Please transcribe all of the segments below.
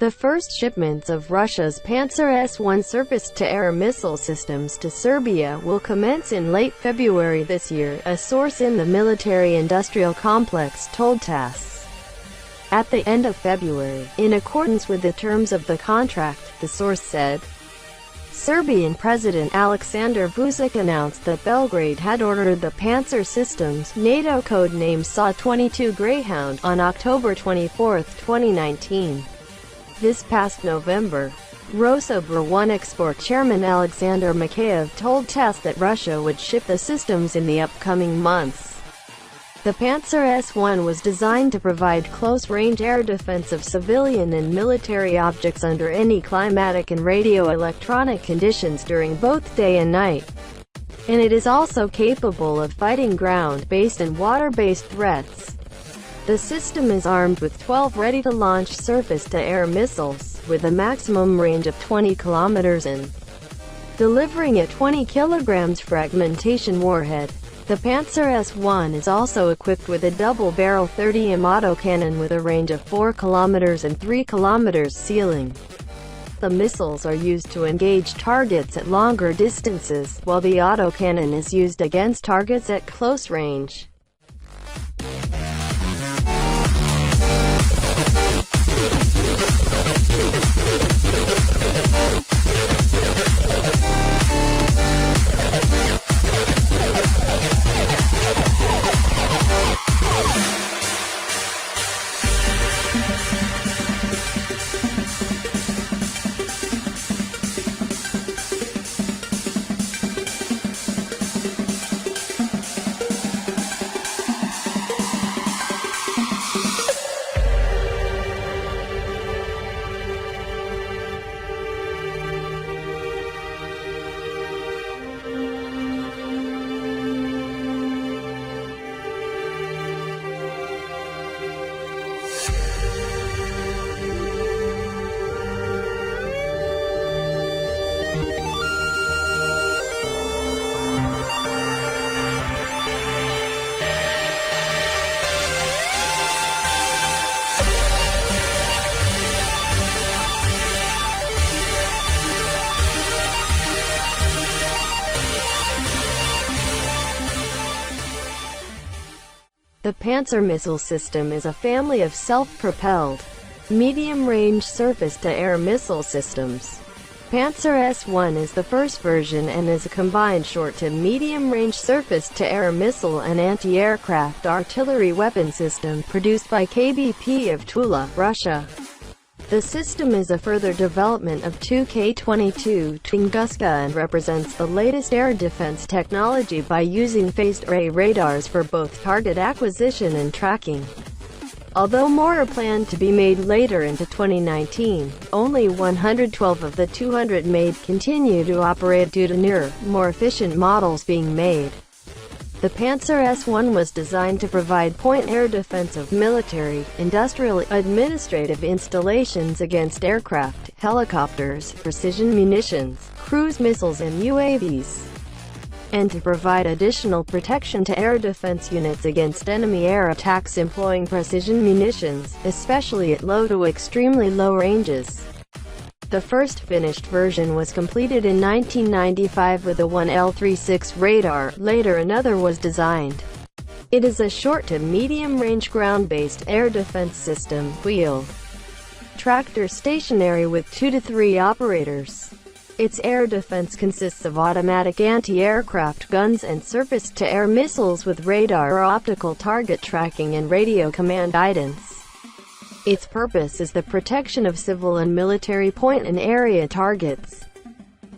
The first shipments of Russia's PantSir-S1 surface-to-air missile systems to Serbia will commence in late February this year, a source in the military-industrial complex told TASS. At the end of February, in accordance with the terms of the contract, the source said, Serbian President Aleksandar Vucic announced that Belgrade had ordered the PantSir systems, NATO code-name SA-22 Greyhound, on October 24, 2019. This past November, Rosoboronexport Chairman Alexander Mikheyev told TASS that Russia would ship the systems in the upcoming months. The PantSir-S1 was designed to provide close-range air defense of civilian and military objects under any climatic and radio-electronic conditions during both day and night. And it is also capable of fighting ground-based and water-based threats. The system is armed with 12 ready-to-launch surface-to-air missiles, with a maximum range of 20 kilometers and delivering a 20 kilograms fragmentation warhead. The PantSir-S1 is also equipped with a double-barrel 30mm autocannon with a range of 4 kilometers and 3 kilometers ceiling. The missiles are used to engage targets at longer distances, while the autocannon is used against targets at close range. The PantSir missile system is a family of self-propelled, medium-range surface-to-air missile systems. PantSir-S1 is the first version and is a combined short to medium-range surface-to-air missile and anti-aircraft artillery weapon system produced by KBP of Tula, Russia. The system is a further development of K-22 Tunguska and represents the latest air defense technology by using phased array radars for both target acquisition and tracking. Although more are planned to be made later into 2019, only 112 of the 200 made continue to operate due to newer, more efficient models being made. The PantSir-S1 was designed to provide point air defense of military, industrial, administrative installations against aircraft, helicopters, precision munitions, cruise missiles and UAVs, and to provide additional protection to air defense units against enemy air attacks employing precision munitions, especially at low to extremely low ranges. The first finished version was completed in 1995 with a 1L36 radar, later another was designed. It is a short to medium-range ground-based air defense system, wheel tractor stationary with 2 to 3 operators. Its air defense consists of automatic anti-aircraft guns and surface-to-air missiles with radar or optical target tracking and radio command guidance. Its purpose is the protection of civil and military point and area targets.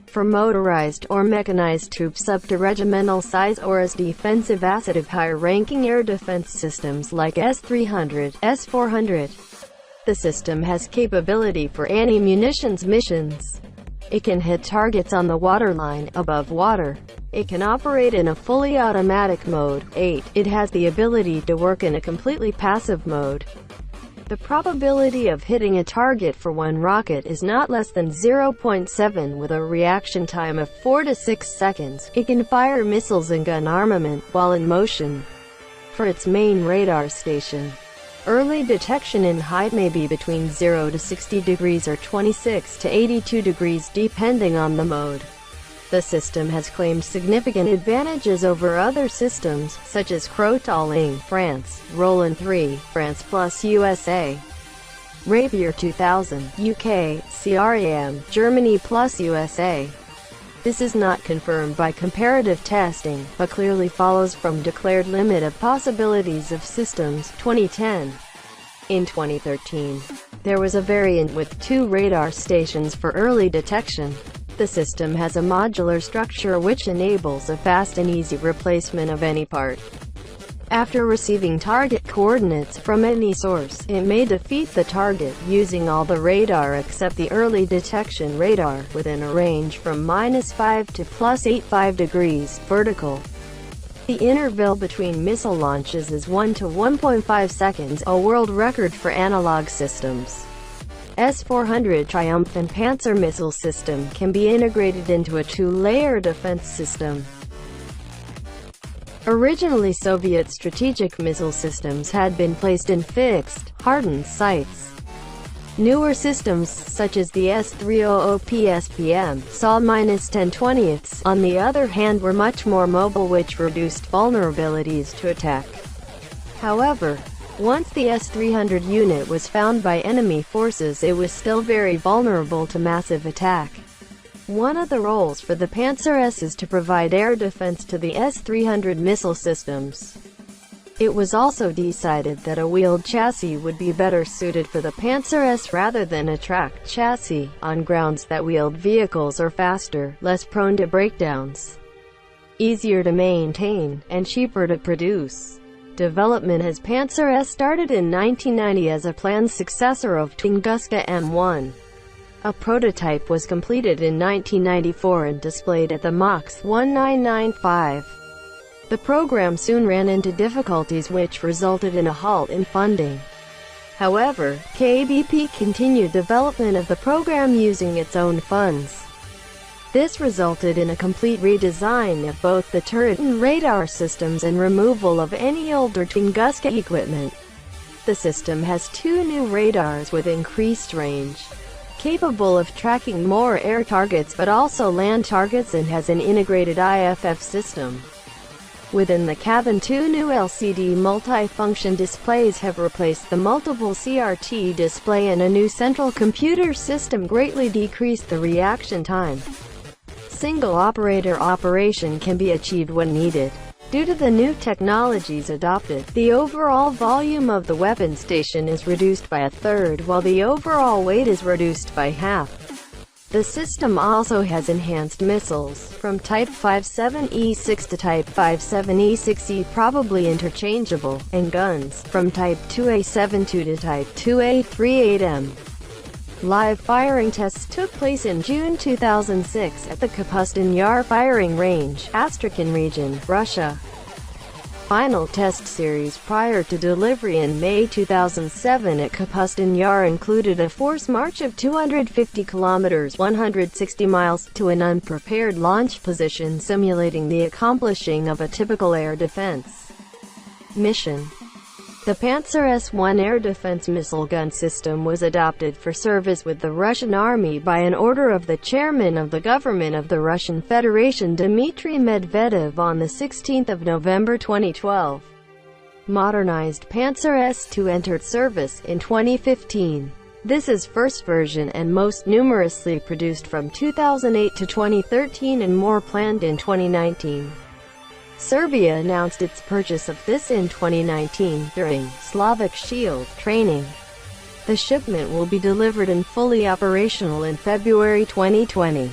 For motorized or mechanized troops up to regimental size or as defensive asset of higher-ranking air defense systems like S-300, S-400. The system has capability for anti-munitions missions. It can hit targets on the waterline, above water. It can operate in a fully automatic mode. 8. It has the ability to work in a completely passive mode. The probability of hitting a target for one rocket is not less than 0.7 with a reaction time of 4 to 6 seconds. It can fire missiles and gun armament while in motion. For its main radar station, Early detection in height may be between 0 to 60 degrees or 26 to 82 degrees depending on the mode. The system has claimed significant advantages over other systems, such as Crotal France, Roland 3, France plus USA, Rapier 2000, UK, CRAM, Germany plus USA. This is not confirmed by comparative testing, but clearly follows from declared limit of possibilities of systems, 2010. In 2013, there was a variant with 2 radar stations for early detection. The system has a modular structure which enables a fast and easy replacement of any part. After receiving target coordinates from any source, it may defeat the target using all the radar except the early detection radar, within a range from -5 to +85 degrees vertical. The interval between missile launches is 1 to 1.5 seconds, a world record for analog systems. S-400 Triumph and Pantsir missile system can be integrated into a 2-layer defense system. Originally, Soviet strategic missile systems had been placed in fixed, hardened sites. Newer systems, such as the S-300 PSPM, saw -10/20ths, on the other hand, were much more mobile, which reduced vulnerabilities to attack. However, once the S-300 unit was found by enemy forces, it was still very vulnerable to massive attack. One of the roles for the PantSir-S is to provide air defense to the S-300 missile systems. It was also decided that a wheeled chassis would be better suited for the PantSir-S rather than a tracked chassis, on grounds that wheeled vehicles are faster, less prone to breakdowns, easier to maintain, and cheaper to produce. Development as PantSir-S started in 1990 as a planned successor of Tunguska M1. A prototype was completed in 1994 and displayed at the MAX 1995. The program soon ran into difficulties which resulted in a halt in funding. However, KBP continued development of the program using its own funds. This resulted in a complete redesign of both the turret and radar systems and removal of any older Tunguska equipment. The system has 2 new radars with increased range, capable of tracking more air targets but also land targets, and has an integrated IFF system. Within the cabin, 2 new LCD multi-function displays have replaced the multiple CRT display, and a new central computer system greatly decreased the reaction time. Single operator operation can be achieved when needed. Due to the new technologies adopted, the overall volume of the weapon station is reduced by 1/3, while the overall weight is reduced by half. The system also has enhanced missiles, from Type 57E6 to Type 57E6E, probably interchangeable, and guns, from Type 2A72 to Type 2A38M. Live firing tests took place in June 2006 at the Kapustin Yar firing range, Astrakhan region, Russia. Final test series prior to delivery in May 2007 at Kapustin Yar included a force march of 250 kilometers (160 miles) to an unprepared launch position, simulating the accomplishing of a typical air defense mission. The PantSir-S1 air defense missile gun system was adopted for service with the Russian Army by an order of the chairman of the government of the Russian Federation, Dmitry Medvedev, on 16 November 2012. Modernized PantSir-S2 entered service in 2015. This is first version and most numerously produced from 2008 to 2013, and more planned in 2019. Serbia announced its purchase of this in 2019 during Slavic Shield training. The shipment will be delivered and fully operational in February 2020.